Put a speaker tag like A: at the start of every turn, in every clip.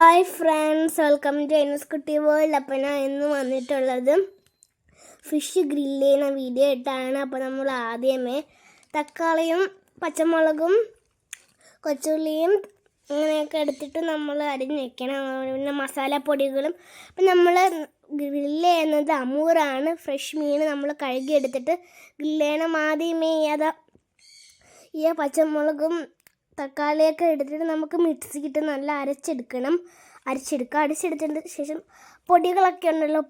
A: Hi friends, welcome to എനസ് കുട്ടി world. അപ്പോൾ ഞാൻ ഇന്ന് വന്നിട്ടുള്ളത് ഫിഷ് ഗ്രില്ല് ചെയ്യുന്ന വീഡിയോ ഇട്ടാണ്. അപ്പോൾ നമ്മൾ ആദ്യമേ തക്കാളിയും പച്ചമുളകും കൊച്ചുള്ളിയും അങ്ങനെയൊക്കെ എടുത്തിട്ട് നമ്മൾ അരിഞ്ഞ് വെക്കണം. പിന്നെ മസാലപ്പൊടികളും. അപ്പം നമ്മൾ ഗ്രില്ല് ചെയ്യുന്നത് അമൂറാണ്. ഫ്രഷ് മീൻ നമ്മൾ കഴുകിയെടുത്തിട്ട് ഗ്രില്ല് ചെയ്യണം. ആദ്യമേ ഈ പച്ചമുളകും തക്കാളിയൊക്കെ എടുത്തിട്ട് നമുക്ക് മിക്സിക്കിട്ട് നല്ല അരച്ചെടുത്തതിന് ശേഷം പൊടികളൊക്കെ ഉണ്ടല്ലോ,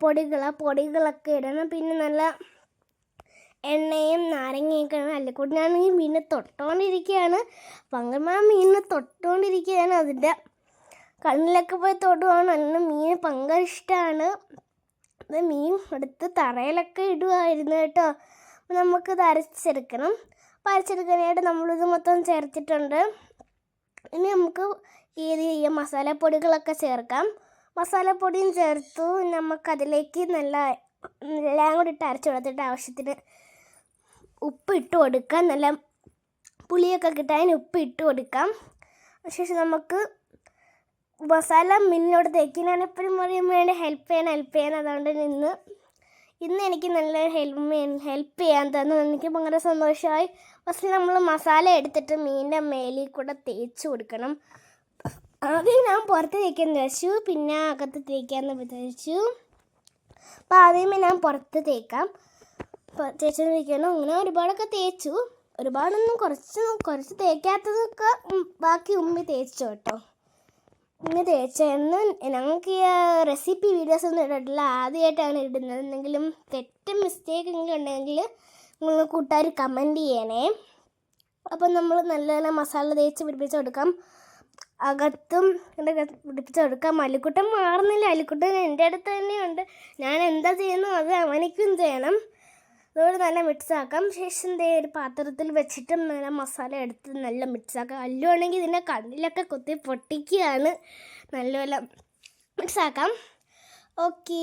A: പൊടികളൊക്കെ ഇടണം. പിന്നെ നല്ല എണ്ണയും നാരങ്ങയൊക്കെ അല്ലിക്കൂട്ടിനാണെങ്കിൽ മീനെ തൊട്ടുകൊണ്ടിരിക്കുകയാണ്. പങ്കന്മാർ മീനിനെ തൊട്ടുകൊണ്ടിരിക്കുകയാണ്. അതിൻ്റെ കണ്ണിലൊക്കെ പോയി തൊടുവാണ്. അതിന് മീൻ ഭയങ്കര ഇഷ്ടമാണ്. അത് മീൻ എടുത്ത് തറയിലൊക്കെ ഇടുമായിരുന്നു കേട്ടോ. അപ്പോൾ നമുക്കിത് അരച്ചെടുക്കണം. അപ്പോൾ അരച്ചെടുക്കാനായിട്ട് നമ്മളിത് മൊത്തം ചേർത്തിട്ടുണ്ട്. ഇനി നമുക്ക് ഈ മസാലപ്പൊടികളൊക്കെ ചേർക്കാം. മസാലപ്പൊടിയും ചേർത്തു. നമുക്കതിലേക്ക് എല്ലാം കൂടി ഇട്ട് അരച്ച് കൊടുത്തിട്ട് ആവശ്യത്തിന് ഉപ്പ് ഇട്ട് കൊടുക്കാം. നല്ല പുളിയൊക്കെ കിട്ടാൻ ഉപ്പ് ഇട്ട് കൊടുക്കാം. അതിനുശേഷം നമുക്ക് മസാല മീനിനോട് തേക്കാൻ ഞാൻ എപ്പോഴും പറയും വേണ്ടി ഹെൽപ്പ് ചെയ്യാൻ. അതുകൊണ്ട് ഇന്ന് എനിക്ക് നല്ല ഹെൽപ്പ് ചെയ്യാൻ തന്നു. എനിക്ക് ഭയങ്കര സന്തോഷമായി. ഫസ്റ്റ് നമ്മൾ മസാല എടുത്തിട്ട് മീനിൻ്റെ മേലിൽ കൂടെ തേച്ച് കൊടുക്കണം. ആദ്യം ഞാൻ പുറത്ത് തേക്കാമെന്ന് വിചാരിച്ചു, പിന്നെ അകത്ത് തേക്കാമെന്ന് വിചാരിച്ചു. അപ്പോൾ ആദ്യമേ ഞാൻ പുറത്ത് തേച്ചുകൊണ്ടിരിക്കണം. അങ്ങനെ ഒരുപാടൊക്കെ തേച്ചു. ഒരുപാടൊന്നും കുറച്ച് തേക്കാത്തതൊക്കെ ബാക്കി തേച്ചു കേട്ടോ. ഇങ്ങനെ തേച്ചെന്ന് ഞങ്ങൾക്ക് ഈ റെസിപ്പി വീഡിയോസ് ഒന്നും ഇട്ടിട്ടില്ല, ആദ്യമായിട്ടാണ് ഇടുന്നത്. എന്തെങ്കിലും മിസ്റ്റേക്ക് ഉണ്ടെങ്കിൽ നിങ്ങൾ കൂട്ടുകാർ കമൻറ്റ് ചെയ്യണേ. അപ്പം നമ്മൾ നല്ല മസാല തേച്ച് പിടിപ്പിച്ച് കൊടുക്കാം. അകത്തും പിടിപ്പിച്ച് കൊടുക്കാം. അലിക്കുട്ടൻ മാറുന്നില്ല. അലിക്കുട്ടൻ എൻ്റെ അടുത്ത് തന്നെയുണ്ട്. ഞാൻ എന്താ ചെയ്യുന്നു അത് അവനിക്കും ചെയ്യണം. അതുകൊണ്ട് നല്ല മിക്സാക്കാം. ശേഷം ഒരു പാത്രത്തിൽ വെച്ചിട്ട് നല്ല മസാല എടുത്ത് നല്ല മിക്സാക്കാം. അല്ലുവാണെങ്കിൽ ഇതിൻ്റെ കണ്ണിലൊക്കെ കുത്തി പൊട്ടിക്കുകയാണ്. നല്ലപോലെ മിക്സാക്കാം. ഓക്കെ.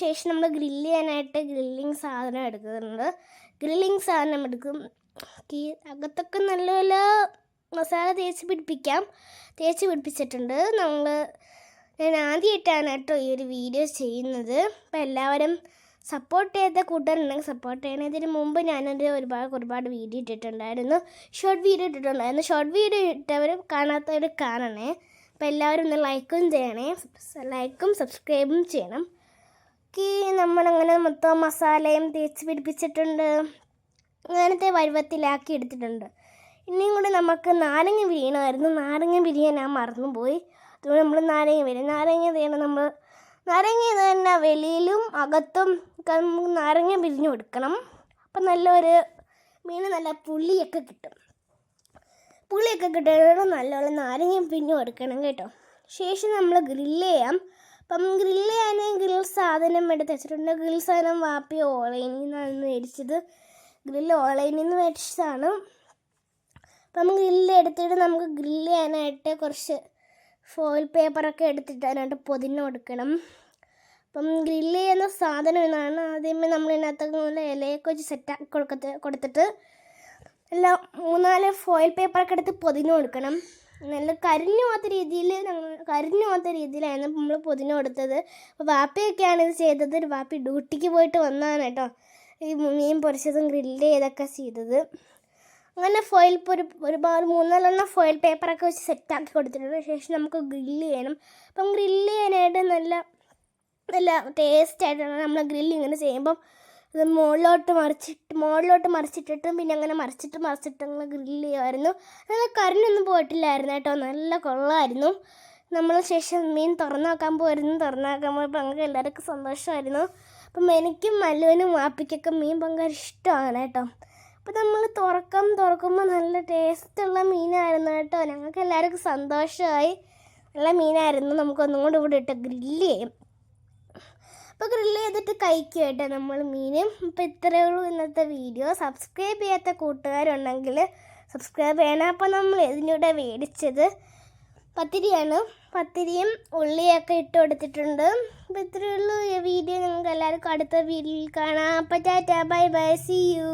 A: ശേഷം നമ്മൾ ഗ്രില്ല് ചെയ്യാനായിട്ട് ഗ്രില്ലിങ് സാധനം എടുക്കുന്നുണ്ട്. എടുക്കും. അകത്തൊക്കെ നല്ലപോലെ മസാല തേച്ച് പിടിപ്പിച്ചിട്ടുണ്ട്. ഞാൻ ആദ്യമായിട്ടാണ് കേട്ടോ ഈ ഒരു വീഡിയോ ചെയ്യുന്നത്. അപ്പോൾ എല്ലാവരും സപ്പോർട്ട് ചെയ്ത കൂട്ടുകാരുണ്ടെങ്കിൽ സപ്പോർട്ട് ചെയ്യണം. ഇതിന് മുമ്പ് ഞാനൊരു ഒരുപാട് വീഡിയോ ഇട്ടിട്ടുണ്ടായിരുന്നു. ഷോർട്ട് വീഡിയോ ഇട്ടവർ കാണാത്തവർ കാണണേ. അപ്പോൾ എല്ലാവരും ഒന്ന് ലൈക്കും സബ്സ്ക്രൈബും ചെയ്യണം. നമ്മളങ്ങനെ മൊത്തം മസാലയും തേച്ച് പിടിപ്പിച്ചിട്ടുണ്ട്. അങ്ങനത്തെ പരുവത്തിലാക്കി എടുത്തിട്ടുണ്ട്. ഇനിയും കൂടി നമുക്ക് നാരങ്ങ പിരിയണമായിരുന്നു. നാരങ്ങ പിരിയാൻ ഞാൻ മറന്നുപോയി. അതുകൊണ്ട് നമ്മൾ നാരങ്ങ ഇത് തന്നെ വെളിയിലും അകത്തും നാരങ്ങ പിരിഞ്ഞു കൊടുക്കണം. അപ്പം നല്ലൊരു മീൻ നല്ല പുളിയൊക്കെ കിട്ടും. നല്ലപോലെ നാരങ്ങ പിരിഞ്ഞു കൊടുക്കണം കേട്ടോ. ശേഷം നമ്മൾ ഗ്രില്ല് ചെയ്യാം. അപ്പം ഗ്രില്ല് ചെയ്യാൻ ഗ്രിൽ സാധനം എടുത്ത് വെച്ചിട്ടുണ്ട്. ഗ്രിൽ സാധനം വാപ്പി ഓൺലൈനിൽ നിന്നാണ് മേടിച്ചത്. ഓൺലൈനിൽ നിന്ന് മേടിച്ചതാണ്. അപ്പം ഗ്രില്ല് എടുത്തിട്ട് നമുക്ക് ഗ്രില്ല് ചെയ്യാനായിട്ട് കുറച്ച് ഫോയിൽ പേപ്പറൊക്കെ എടുത്തിട്ട് അതിനായിട്ട് പൊതിഞ്ഞ് കൊടുക്കണം. അപ്പം ഗ്രില്ല് ചെയ്യുന്ന സാധനം എന്നാണ്. ആദ്യമേ നമ്മൾ ഇതിനകത്തൊക്കെ ഇലയൊക്കെ വെച്ച് സെറ്റാക്കി കൊടുത്തിട്ട് എല്ലാം 3-4 ഫോയിൽ പേപ്പറൊക്കെ എടുത്ത് പൊതിഞ്ഞ് കൊടുക്കണം. നല്ല കരിഞ്ഞു പോകാത്ത രീതിയിലായിരുന്നു നമ്മൾ പൊതിഞ്ഞ് കൊടുത്തത്. അപ്പോൾ വാപ്പയൊക്കെയാണ് ഇത് ചെയ്തത്. വാപ്പി ഡ്യൂട്ടിക്ക് പോയിട്ട് വന്നതാണ് കേട്ടോ ഈ മീൻ പൊരിച്ചതും ഗ്രില്ല് ചെയ്തൊക്കെ ചെയ്തത്. അങ്ങനെ ഒരുപാട് 3-4 ഫോയിൽ പേപ്പറൊക്കെ വെച്ച് സെറ്റാക്കി കൊടുത്തിട്ടുണ്ട്. ശേഷം നമുക്ക് ഗ്രില്ല് ചെയ്യണം. അപ്പം ഗ്രില്ല് ചെയ്യാനായിട്ട് നല്ല ടേസ്റ്റായിട്ടാണ് നമ്മൾ ഗ്രില്ല് ഇങ്ങനെ ചെയ്യുമ്പം ഇത് മുകളിലോട്ട് മറിച്ചിട്ടിട്ടും പിന്നെ അങ്ങനെ മറിച്ചിട്ട് അങ്ങനെ ഗ്രില്ല് ചെയ്യുമായിരുന്നു. നല്ല കരിഞ്ഞൊന്നും പോയിട്ടില്ലായിരുന്നു കേട്ടോ. നല്ല കൊള്ളായിരുന്നു. നമ്മൾ ശേഷം മീൻ തുറന്നു നോക്കാൻ പോയപ്പോൾ ഞങ്ങൾക്ക് എല്ലാവർക്കും സന്തോഷമായിരുന്നു. അപ്പം എനിക്കും മല്ലുവിനും വാപ്പിക്കൊക്കെ മീൻ ഭയങ്കര ഇഷ്ടമാണ് കേട്ടോ. അപ്പോൾ നമ്മൾ തുറക്കുമ്പോൾ നല്ല ടേസ്റ്റുള്ള മീനായിരുന്നു കേട്ടോ. ഞങ്ങൾക്ക് എല്ലാവർക്കും സന്തോഷമായി. നല്ല മീനായിരുന്നു. നമുക്കൊന്നും കൂടെ ഇവിടെ ഇട്ട് ഗ്രില്ല് ചെയ്യും. അപ്പോൾ ഗ്രില്ല് ചെയ്തിട്ട് കഴിക്കും കേട്ടോ നമ്മൾ മീനും. അപ്പോൾ ഇത്രയേ ഉള്ളൂ ഇന്നത്തെ വീഡിയോ. സബ്സ്ക്രൈബ് ചെയ്യാത്ത കൂട്ടുകാരുണ്ടെങ്കിൽ സബ്സ്ക്രൈബ് ചെയ്യണം. അപ്പോൾ നമ്മൾ ഇതിലൂടെ മേടിച്ചത് പത്തിരിയും ഉള്ളിയൊക്കെ ഇട്ട് കൊടുത്തിട്ടുണ്ട്. അപ്പോൾ ഇത്രയേ ഉള്ളൂ ഈ വീഡിയോ. ഞങ്ങൾക്ക് എല്ലാവർക്കും അടുത്ത വീഡിയോയിൽ കാണാം. അപ്പോൾ tata, bye bye, see U.